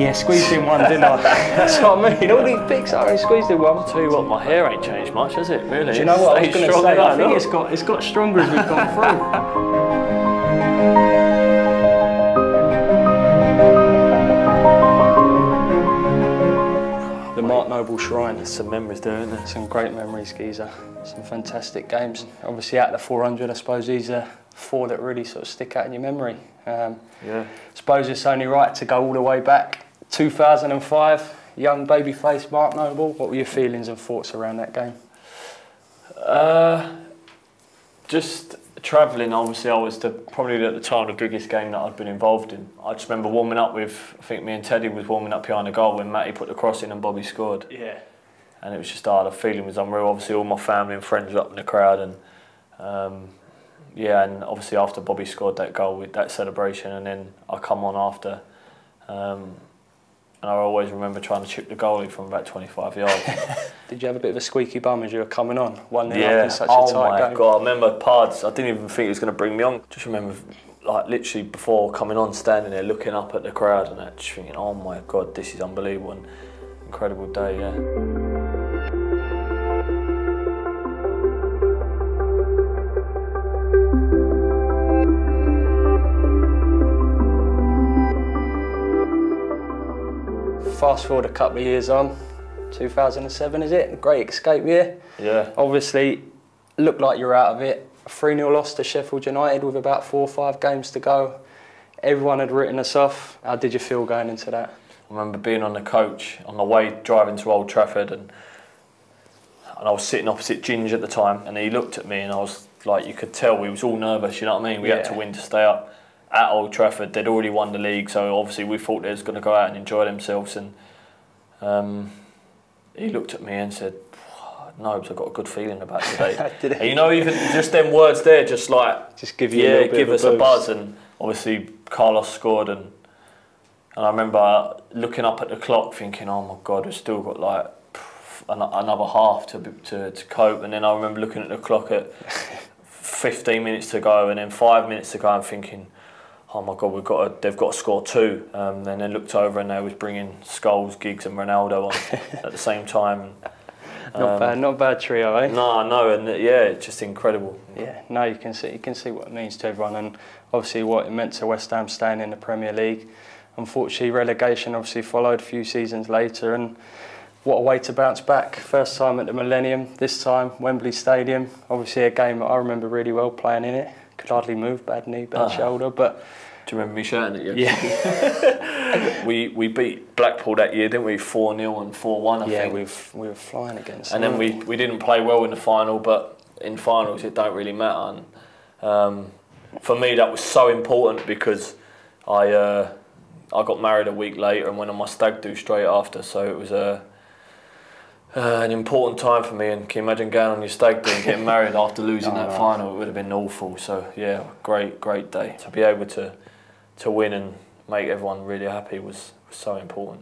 Yeah, squeezed in one, didn't I? That's what I mean. All these picks are squeezed in one. I'll tell you what, my hair ain't changed much, has it? Really? Do you know what I was going to say? I think it's got stronger as we've gone through. The Mark Noble Shrine. There's some memories there, isn't there? Some great memories, Geezer. Some fantastic games. Obviously, out of the 400, I suppose these are 4 that really sort of stick out in your memory. Yeah. I suppose it's only right to go all the way back. 2005, young baby-faced Mark Noble. What were your feelings and thoughts around that game? Just travelling, obviously I was probably at the time the biggest game that I'd been involved in. I just remember warming up with, I think me and Teddy was warming up behind the goal when Matty put the cross in and Bobby scored. Yeah. And it was just the feeling was unreal. Obviously all my family and friends were up in the crowd, and yeah, and obviously after Bobby scored that goal with that celebration, and then I come on after, and I always remember trying to chip the goalie from about 25 yards. Did you have a bit of a squeaky bum as you were coming on? 1-0 yeah. up in such a tight game. Oh my God, I remember Pards, I didn't even think he was going to bring me on. Just remember, like literally before coming on, standing there looking up at the crowd and that, just thinking, oh my God, this is unbelievable, and incredible day, yeah. Fast forward a couple of years on, 2007 is it? A great escape year. Yeah. Obviously, looked like you're out of it. A 3-0 loss to Sheffield United with about 4 or 5 games to go. Everyone had written us off. How did you feel going into that? I remember being on the coach on the way driving to Old Trafford, and I was sitting opposite Ginge at the time, and he looked at me and I was like, you could tell we was all nervous, you know what I mean? We had to win to stay up. At Old Trafford, they'd already won the league, so obviously we thought they was going to go out and enjoy themselves. And he looked at me and said, "Nobes, I've got a good feeling about today." And you know, even just them words there, just like give you a little bit give of us a buzz. And obviously Carlos scored, and I remember looking up at the clock, thinking, "Oh my God, we've still got like another half to cope." And then I remember looking at the clock at 15 minutes to go, and then 5 minutes to go, and thinking, oh my God, they've got to score 2. And then they looked over and they was bringing Scholes, Giggs and Ronaldo on at the same time. Not bad trio, eh? No, and yeah, it's just incredible. Yeah, no, you can see what it means to everyone, and obviously what it meant to West Ham staying in the Premier League. Unfortunately, relegation obviously followed a few seasons later, and what a way to bounce back. First time at the Millennium, this time Wembley Stadium. Obviously a game that I remember really well playing in it. Could hardly move, bad knee, bad shoulder, but... Do you remember me shouting at you? Yeah. we beat Blackpool that year, didn't we? 4-0 and 4-1, I think. Yeah, we were flying against them. And then we didn't play well in the final, but in finals it don't really matter. And, for me that was so important because I got married a week later and went on my stag do straight after, so it was an important time for me. And can you imagine going on your stag do and getting married after losing that final? It would have been awful. So yeah, great day. To be able to win and make everyone really happy was so important.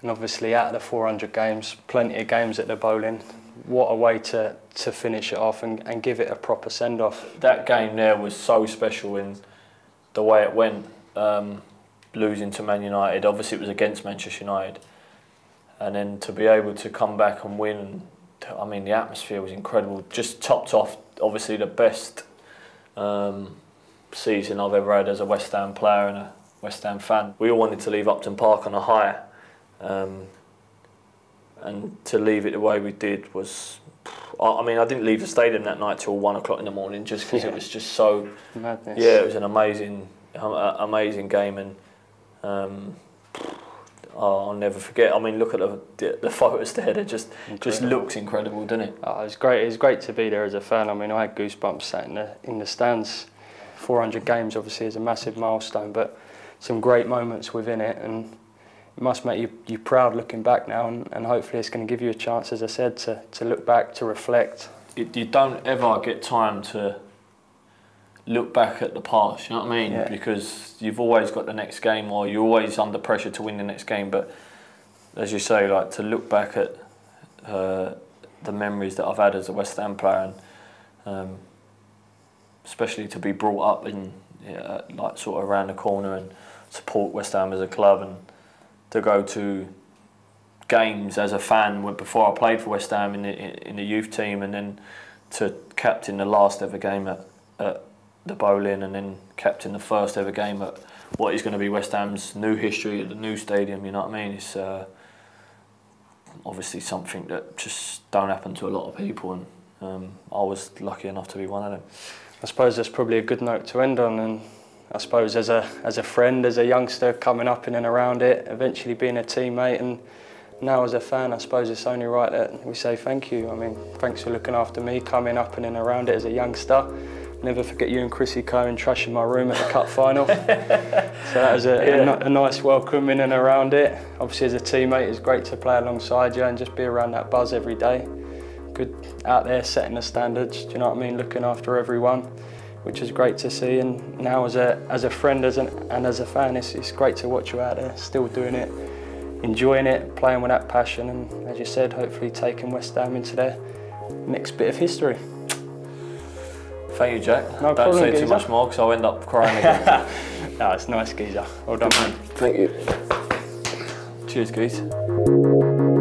And obviously out of the 400 games, plenty of games at the Bowling. What a way to finish it off and give it a proper send-off. That game there was so special in the way it went, losing to Man United. Obviously it was against Manchester United. And then to be able to come back and win, I mean, the atmosphere was incredible. Just topped off, obviously, the best season I've ever had as a West Ham player and a West Ham fan. We all wanted to leave Upton Park on a high. And to leave it the way we did was... I mean, I didn't leave the stadium that night till 1 o'clock in the morning just because it was just so... Madness. Yeah, it was an amazing game, and... I'll never forget. I mean, look at the photos there. They just looks incredible, doesn't it? Oh, it was great. It was great to be there as a fan. I mean, I had goosebumps sat in the stands. 400 games obviously is a massive milestone, but some great moments within it, and it must make you proud looking back now. And hopefully, it's going to give you a chance, as I said, to look back, to reflect. You don't ever get time to look back at the past, you know what I mean? Yeah. Because you've always got the next game, or you're always under pressure to win the next game. But as you say, like to look back at the memories that I've had as a West Ham player, and especially to be brought up in like sort of around the corner and support West Ham as a club, and to go to games as a fan before I played for West Ham in the youth team, and then to captain the last ever game at the Bowling, and then captain the first ever game at what is going to be West Ham's new history at the new stadium. You know what I mean? It's obviously something that just don't happen to a lot of people, and I was lucky enough to be one of them. I suppose that's probably a good note to end on, and I suppose as a friend, as a youngster coming up in and around it, eventually being a teammate, and now as a fan, I suppose it's only right that we say thank you. I mean, thanks for looking after me, coming up in and around it as a youngster. Never forget you and Chrissy Cohen trashing my room at the cup final. So that was a nice welcome in and around it. Obviously as a teammate, it's great to play alongside you and just be around that buzz every day. Good out there setting the standards, do you know what I mean, looking after everyone, which is great to see. And now as a friend and as a fan, it's great to watch you out there, still doing it, enjoying it, playing with that passion, and as you said, hopefully taking West Ham into their next bit of history. Thank you, Jack. No Don't problem, say Geezer. too much more because I'll end up crying again. No, it's nice, Geezer. Well done, man. Thank you. Cheers, Geese.